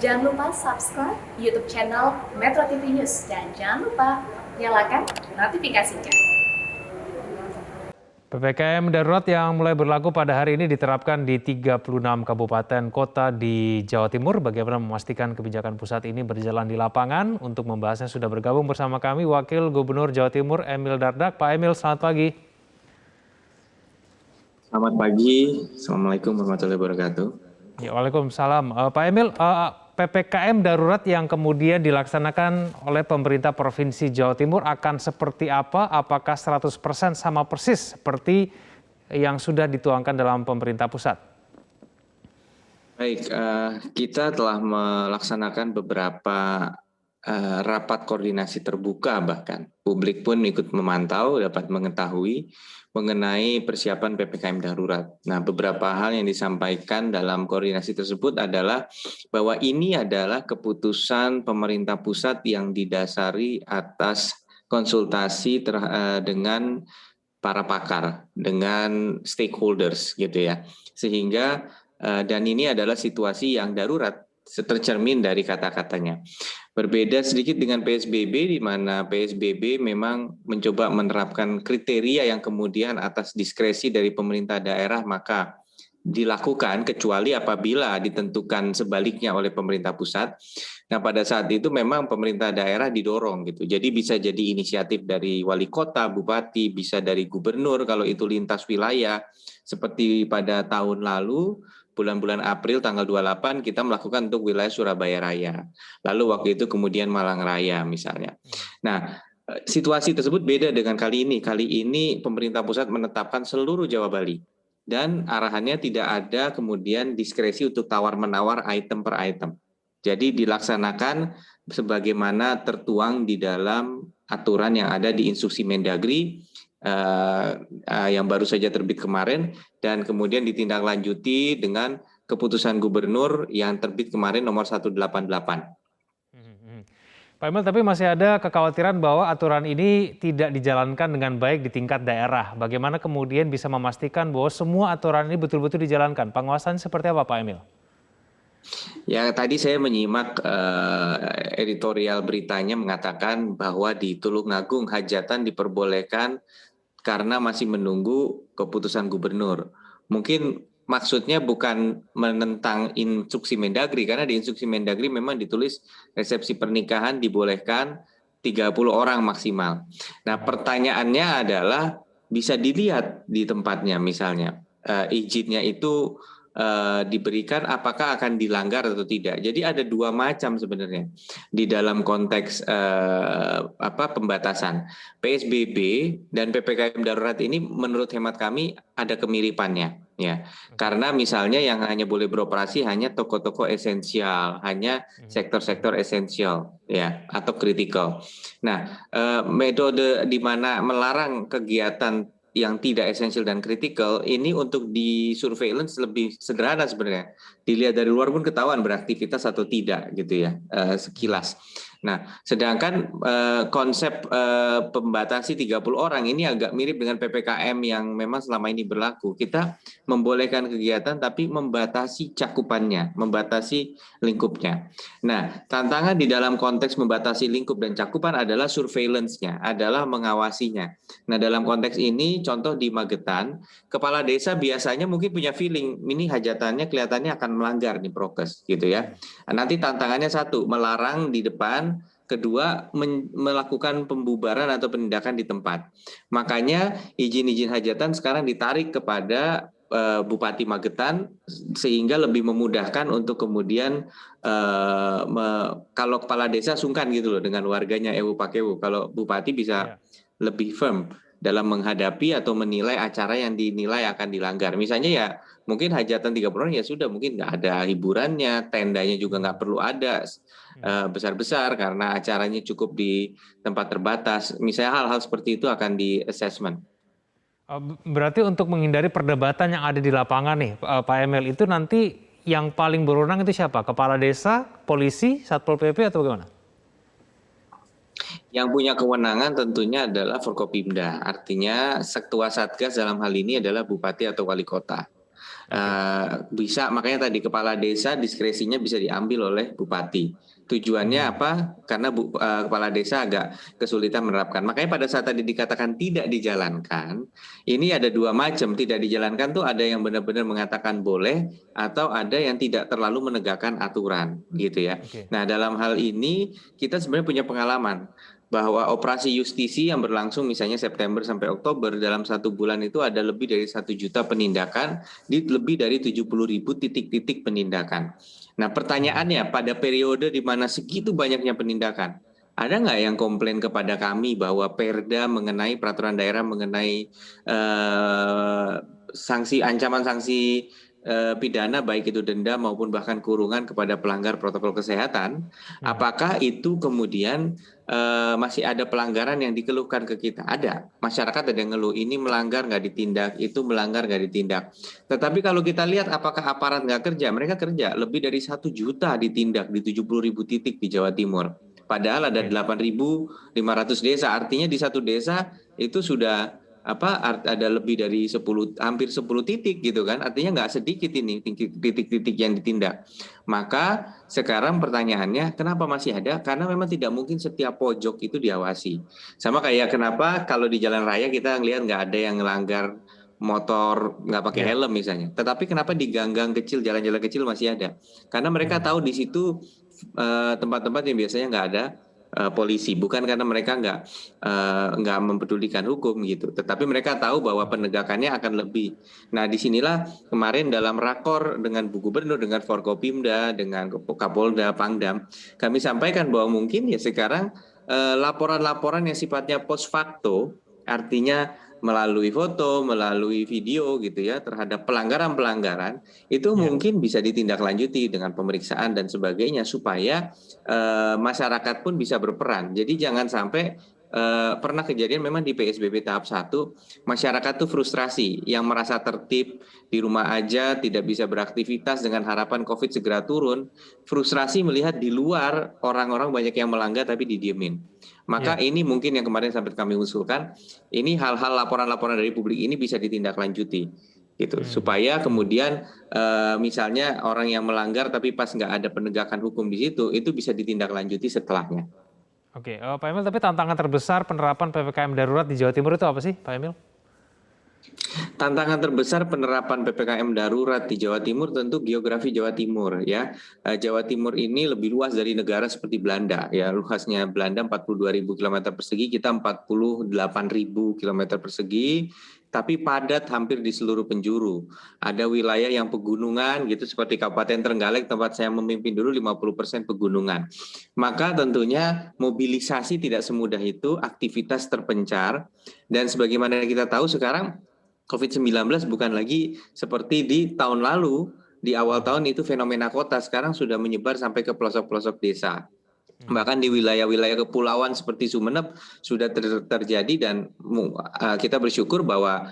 Jangan lupa subscribe YouTube channel Metro TV News dan jangan lupa nyalakan notifikasinya. PPKM darurat yang mulai berlaku pada hari ini diterapkan di 36 kabupaten kota di Jawa Timur. Bagaimana memastikan kebijakan pusat ini berjalan di lapangan? Untuk membahasnya sudah bergabung bersama kami Wakil Gubernur Jawa Timur Emil Dardak. Pak Emil, selamat pagi. Selamat pagi, Assalamualaikum warahmatullahi wabarakatuh. Ya, Waalaikumsalam. Pak Emil, PPKM darurat yang kemudian dilaksanakan oleh pemerintah Provinsi Jawa Timur akan seperti apa? Apakah 100% sama persis seperti yang sudah dituangkan dalam pemerintah pusat? Baik, kita telah melaksanakan beberapa rapat koordinasi terbuka, bahkan publik pun ikut memantau, dapat mengetahui mengenai persiapan PPKM darurat. Nah, beberapa hal yang disampaikan dalam koordinasi tersebut adalah bahwa ini adalah keputusan pemerintah pusat yang didasari atas konsultasi dengan para pakar, dengan stakeholders gitu ya. Sehingga dan ini adalah situasi yang darurat, tercermin dari kata-katanya. Berbeda sedikit dengan PSBB, di mana PSBB memang mencoba menerapkan kriteria yang kemudian atas diskresi dari pemerintah daerah maka dilakukan kecuali apabila ditentukan sebaliknya oleh pemerintah pusat. Nah, pada saat itu memang pemerintah daerah didorong gitu. Jadi bisa jadi inisiatif dari wali kota, bupati, bisa dari gubernur kalau itu lintas wilayah. Seperti pada tahun lalu bulan-bulan April tanggal 28 kita melakukan untuk wilayah Surabaya Raya. Lalu waktu itu kemudian Malang Raya misalnya. Nah, situasi tersebut beda dengan kali ini. Kali ini pemerintah pusat menetapkan seluruh Jawa Bali. Dan arahannya tidak ada kemudian diskresi untuk tawar-menawar item per item. Jadi dilaksanakan sebagaimana tertuang di dalam aturan yang ada di instruksi Mendagri yang baru saja terbit kemarin dan kemudian ditindaklanjuti dengan keputusan gubernur yang terbit kemarin nomor 188. Pak Emil, tapi masih ada kekhawatiran bahwa aturan ini tidak dijalankan dengan baik di tingkat daerah. Bagaimana kemudian bisa memastikan bahwa semua aturan ini betul-betul dijalankan? Pengawasan seperti apa, Pak Emil? Ya, tadi saya menyimak editorial beritanya mengatakan bahwa di Tulungagung hajatan diperbolehkan karena masih menunggu keputusan gubernur. Mungkin maksudnya bukan menentang instruksi Mendagri, karena di instruksi Mendagri memang ditulis resepsi pernikahan dibolehkan 30 orang maksimal. Nah, pertanyaannya adalah bisa dilihat di tempatnya misalnya izinnya itu diberikan apakah akan dilanggar atau tidak. Jadi ada dua macam sebenarnya di dalam konteks pembatasan. PSBB dan PPKM darurat ini menurut hemat kami ada kemiripannya ya. Karena misalnya yang hanya boleh beroperasi hanya toko-toko esensial, hanya sektor-sektor esensial ya atau kritikal. Nah, metode di mana melarang kegiatan yang tidak esensial dan kritikal ini untuk di surveillance lebih sederhana sebenarnya. Dilihat dari luar pun ketahuan beraktivitas atau tidak gitu ya, sekilas. Nah, sedangkan konsep pembatasi 30 orang ini agak mirip dengan PPKM yang memang selama ini berlaku. Kita membolehkan kegiatan tapi membatasi cakupannya, membatasi lingkupnya. Nah, tantangan di dalam konteks membatasi lingkup dan cakupan adalah surveillance-nya, adalah mengawasinya. Nah, dalam konteks ini contoh di Magetan, kepala desa biasanya mungkin punya feeling ini hajatannya kelihatannya akan melanggar nih prokes gitu ya. Nanti tantangannya satu, melarang di depan, kedua melakukan pembubaran atau penindakan di tempat. Makanya izin-izin hajatan sekarang ditarik kepada Bupati Magetan sehingga lebih memudahkan untuk kemudian kalau kepala desa sungkan gitu loh dengan warganya ewu pakewu. Kalau bupati bisa lebih firm dalam menghadapi atau menilai acara yang dinilai akan dilanggar. Misalnya ya mungkin hajatan 30 orang ya sudah mungkin nggak ada hiburannya, tendanya juga nggak perlu ada besar-besar karena acaranya cukup di tempat terbatas. Misalnya hal-hal seperti itu akan di assessment. Berarti untuk menghindari perdebatan yang ada di lapangan nih, Pak Emil, itu nanti yang paling berwenang itu siapa? Kepala desa, polisi, Satpol PP atau bagaimana? Yang punya kewenangan tentunya adalah Forkopimda. Artinya ketua Satgas dalam hal ini adalah bupati atau wali kota. Bisa, makanya tadi kepala desa diskresinya bisa diambil oleh bupati. Tujuannya apa? Karena kepala desa agak kesulitan menerapkan. Makanya pada saat tadi dikatakan tidak dijalankan, ini ada dua macam. Tidak dijalankan tuh ada yang benar-benar mengatakan boleh, atau ada yang tidak terlalu menegakkan aturan, gitu ya. Oke. Nah, dalam hal ini kita sebenarnya punya pengalaman bahwa operasi justisi yang berlangsung misalnya September sampai Oktober, dalam 1 bulan itu ada lebih dari 1 juta penindakan di lebih dari 70.000 titik-titik penindakan. Nah, pertanyaannya pada periode di mana segitu banyaknya penindakan, ada nggak yang komplain kepada kami bahwa Perda mengenai peraturan daerah mengenai sanksi, ancaman sanksi pidana, baik itu denda maupun bahkan kurungan kepada pelanggar protokol kesehatan? Apakah itu kemudian masih ada pelanggaran yang dikeluhkan ke kita? Ada. Masyarakat ada yang ngeluh, ini melanggar nggak ditindak, itu melanggar nggak ditindak. Tetapi kalau kita lihat apakah aparat nggak kerja? Mereka kerja. Lebih dari 1 juta ditindak di 70.000 titik di Jawa Timur. Padahal ada 8.500 desa. Artinya di satu desa itu sudah ada lebih dari hampir 10 titik gitu kan. Artinya nggak sedikit ini titik-titik yang ditindak. Maka sekarang pertanyaannya, kenapa masih ada? Karena memang tidak mungkin setiap pojok itu diawasi. Sama kayak kenapa kalau di jalan raya kita ngelihat nggak ada yang melanggar motor nggak pakai helm misalnya. Tetapi kenapa di gang-gang kecil, jalan-jalan kecil masih ada? Karena mereka tahu di situ tempat-tempat yang biasanya nggak ada polisi, bukan karena mereka nggak mempedulikan hukum gitu, tetapi mereka tahu bahwa penegakannya akan lebih. Nah, disinilah kemarin dalam rakor dengan Bu Gubernur, dengan Forkopimda, dengan Kapolda, Pangdam, kami sampaikan bahwa mungkin ya sekarang laporan-laporan yang sifatnya post facto, artinya melalui foto, melalui video gitu ya, terhadap pelanggaran-pelanggaran itu mungkin bisa ditindaklanjuti dengan pemeriksaan dan sebagainya supaya masyarakat pun bisa berperan. Jadi jangan sampai pernah kejadian memang di PSBB tahap 1 masyarakat tuh frustrasi, yang merasa tertib di rumah aja, tidak bisa beraktivitas dengan harapan COVID segera turun, frustrasi melihat di luar orang-orang banyak yang melanggar tapi didiemin. Maka ini mungkin yang kemarin sampai kami usulkan, ini hal-hal laporan-laporan dari publik ini bisa ditindaklanjuti gitu, supaya kemudian misalnya orang yang melanggar tapi pas nggak ada penegakan hukum di situ, itu bisa ditindaklanjuti setelahnya. Oke, Pak Emil, tapi tantangan terbesar penerapan PPKM darurat di Jawa Timur itu apa sih, Pak Emil? Tantangan terbesar penerapan PPKM darurat di Jawa Timur tentu geografi Jawa Timur ya. Jawa Timur ini lebih luas dari negara seperti Belanda ya. Luasnya Belanda 42.000 km persegi, kita 48.000 km persegi, tapi padat hampir di seluruh penjuru. Ada wilayah yang pegunungan gitu seperti Kabupaten Trenggalek tempat saya memimpin dulu 50% pegunungan. Maka tentunya mobilisasi tidak semudah itu, aktivitas terpencar, dan sebagaimana kita tahu sekarang COVID-19 bukan lagi seperti di tahun lalu, di awal tahun itu fenomena kota, sekarang sudah menyebar sampai ke pelosok-pelosok desa. Bahkan di wilayah-wilayah kepulauan seperti Sumeneb sudah terjadi, dan kita bersyukur bahwa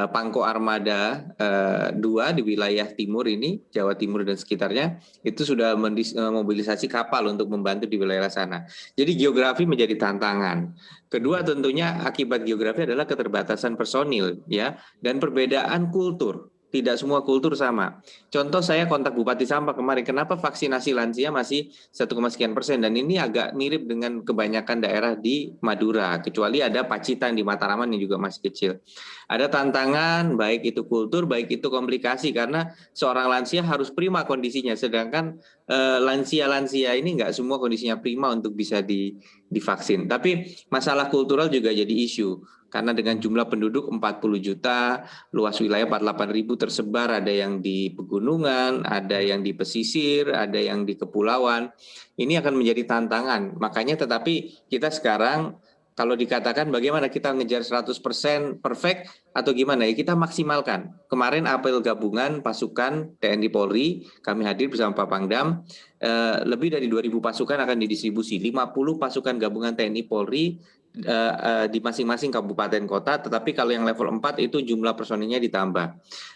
Pangko Armada 2 di wilayah timur ini, Jawa Timur dan sekitarnya, itu sudah memobilisasi kapal untuk membantu di wilayah sana. Jadi geografi menjadi tantangan. Kedua tentunya akibat geografi adalah keterbatasan personil ya, dan perbedaan kultur. Tidak semua kultur sama. Contoh saya kontak Bupati Sampang kemarin, kenapa vaksinasi lansia masih 1,sekian%, dan ini agak mirip dengan kebanyakan daerah di Madura, kecuali ada Pacitan di Mataraman yang juga masih kecil. Ada tantangan, baik itu kultur, baik itu komplikasi, karena seorang lansia harus prima kondisinya, sedangkan lansia-lansia ini nggak semua kondisinya prima untuk bisa divaksin. Tapi masalah kultural juga jadi isu. Karena dengan jumlah penduduk 40 juta, luas wilayah 48.000 tersebar, ada yang di pegunungan, ada yang di pesisir, ada yang di kepulauan. Ini akan menjadi tantangan. Makanya tetapi kita sekarang kalau dikatakan bagaimana kita ngejar 100% perfect atau gimana ya, kita maksimalkan. Kemarin apel gabungan pasukan TNI Polri, kami hadir bersama Pak Pangdam, lebih dari 2.000 pasukan akan didistribusi, 50 pasukan gabungan TNI Polri di masing-masing kabupaten kota, tetapi kalau yang level 4 itu jumlah personilnya ditambah.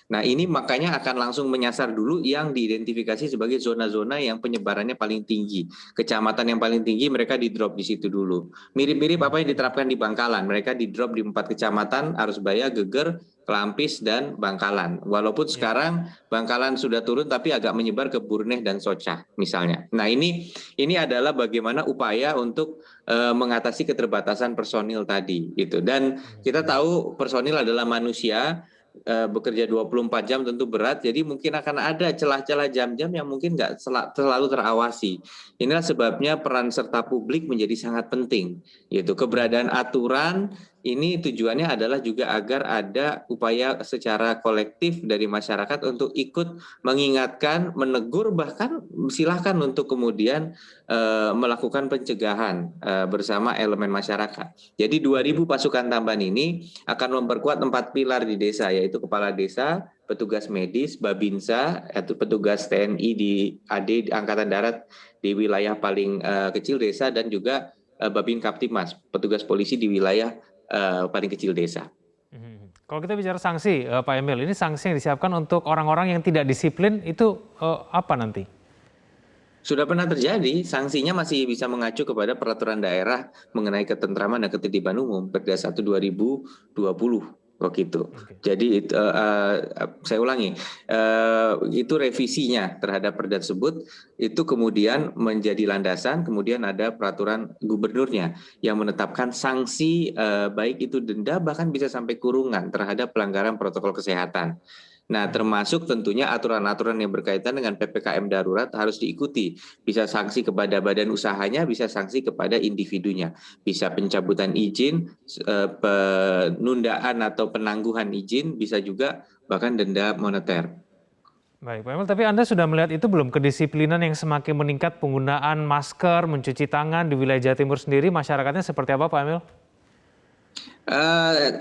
Nah, ini makanya akan langsung menyasar dulu yang diidentifikasi sebagai zona-zona yang penyebarannya paling tinggi. Kecamatan yang paling tinggi mereka di-drop di situ dulu. Mirip-mirip apa yang diterapkan di Bangkalan. Mereka di-drop di 4 kecamatan, Arusbaya, Geger, Kelampis, dan Bangkalan. Walaupun sekarang Bangkalan sudah turun tapi agak menyebar ke Burneh dan Soca misalnya. Nah, ini adalah bagaimana upaya untuk mengatasi keterbatasan personil tadi gitu. Dan kita tahu personil adalah manusia, bekerja 24 jam tentu berat, jadi mungkin akan ada celah-celah jam-jam yang mungkin nggak selalu terawasi. Inilah sebabnya peran serta publik menjadi sangat penting. Yaitu keberadaan aturan ini tujuannya adalah juga agar ada upaya secara kolektif dari masyarakat untuk ikut mengingatkan, menegur, bahkan silahkan untuk kemudian melakukan pencegahan bersama elemen masyarakat. Jadi 2.000 pasukan tambahan ini akan memperkuat 4 pilar di desa, yaitu kepala desa, petugas medis, babinsa, yaitu petugas TNI di AD Angkatan Darat di wilayah paling kecil desa, dan juga Babin Kaptimas, petugas polisi di wilayah paling kecil desa. Kalau kita bicara sanksi, Pak Emil, ini sanksi yang disiapkan untuk orang-orang yang tidak disiplin itu apa nanti? Sudah pernah terjadi, sanksinya masih bisa mengacu kepada peraturan daerah mengenai ketentraman dan ketertiban umum Perda 1 2020 begitu. Jadi saya ulangi, itu revisinya terhadap perda tersebut itu kemudian menjadi landasan, kemudian ada peraturan gubernurnya yang menetapkan sanksi baik itu denda bahkan bisa sampai kurungan terhadap pelanggaran protokol kesehatan. Nah, termasuk tentunya aturan-aturan yang berkaitan dengan PPKM darurat harus diikuti. Bisa sanksi kepada badan usahanya, bisa sanksi kepada individunya. Bisa pencabutan izin, penundaan atau penangguhan izin, bisa juga bahkan denda moneter. Baik, Pak Emil, tapi Anda sudah melihat itu belum, kedisiplinan yang semakin meningkat penggunaan masker, mencuci tangan di wilayah Jawa Timur sendiri, masyarakatnya seperti apa, Pak Emil?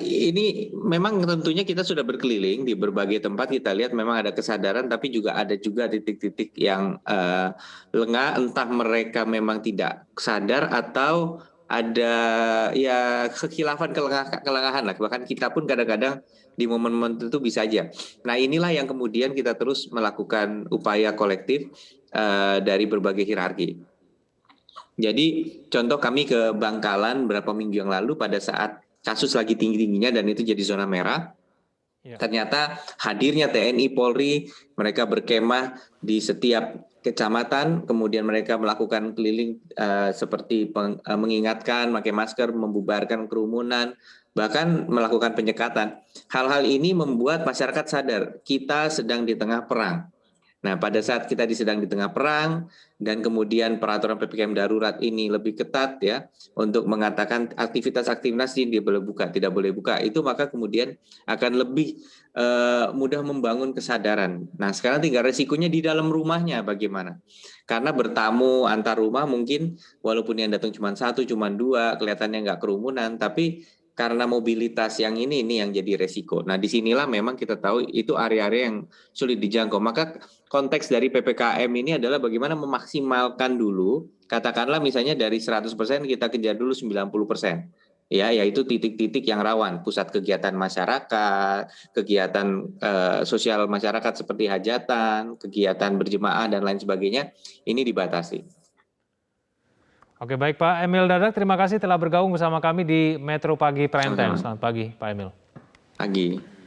Ini memang tentunya kita sudah berkeliling di berbagai tempat, kita lihat memang ada kesadaran, tapi juga ada titik-titik yang lengah, entah mereka memang tidak sadar atau ada ya kekhilafan, kelengahan lah. Bahkan kita pun kadang-kadang di momen-momen tertentu bisa aja. Nah, inilah yang kemudian kita terus melakukan upaya kolektif dari berbagai hierarki. Jadi contoh kami ke Bangkalan beberapa minggu yang lalu pada saat kasus lagi tinggi-tingginya dan itu jadi zona merah. Ternyata hadirnya TNI, Polri, mereka berkemah di setiap kecamatan, kemudian mereka melakukan keliling seperti mengingatkan, pakai masker, membubarkan kerumunan, bahkan melakukan penyekatan. Hal-hal ini membuat masyarakat sadar kita sedang di tengah perang. Nah, pada saat kita sedang di tengah perang dan kemudian peraturan PPKM darurat ini lebih ketat ya untuk mengatakan aktivitas-aktivitas ini tidak boleh buka, itu maka kemudian akan lebih mudah membangun kesadaran. Nah, sekarang tinggal resikonya di dalam rumahnya bagaimana? Karena bertamu antar rumah mungkin walaupun yang datang cuma 1, cuma 2, kelihatannya nggak kerumunan, tapi karena mobilitas yang ini yang jadi resiko. Nah, disinilah memang kita tahu itu area-area yang sulit dijangkau. Maka konteks dari PPKM ini adalah bagaimana memaksimalkan dulu, katakanlah misalnya dari 100% kita kejar dulu 90%. Ya, yaitu titik-titik yang rawan, pusat kegiatan masyarakat, kegiatan sosial masyarakat seperti hajatan, kegiatan berjemaah dan lain sebagainya, ini dibatasi. Oke, baik Pak Emil Dardak, terima kasih telah bergabung bersama kami di Metro Pagi Prime Time. Selamat pagi Pak Emil. Pagi.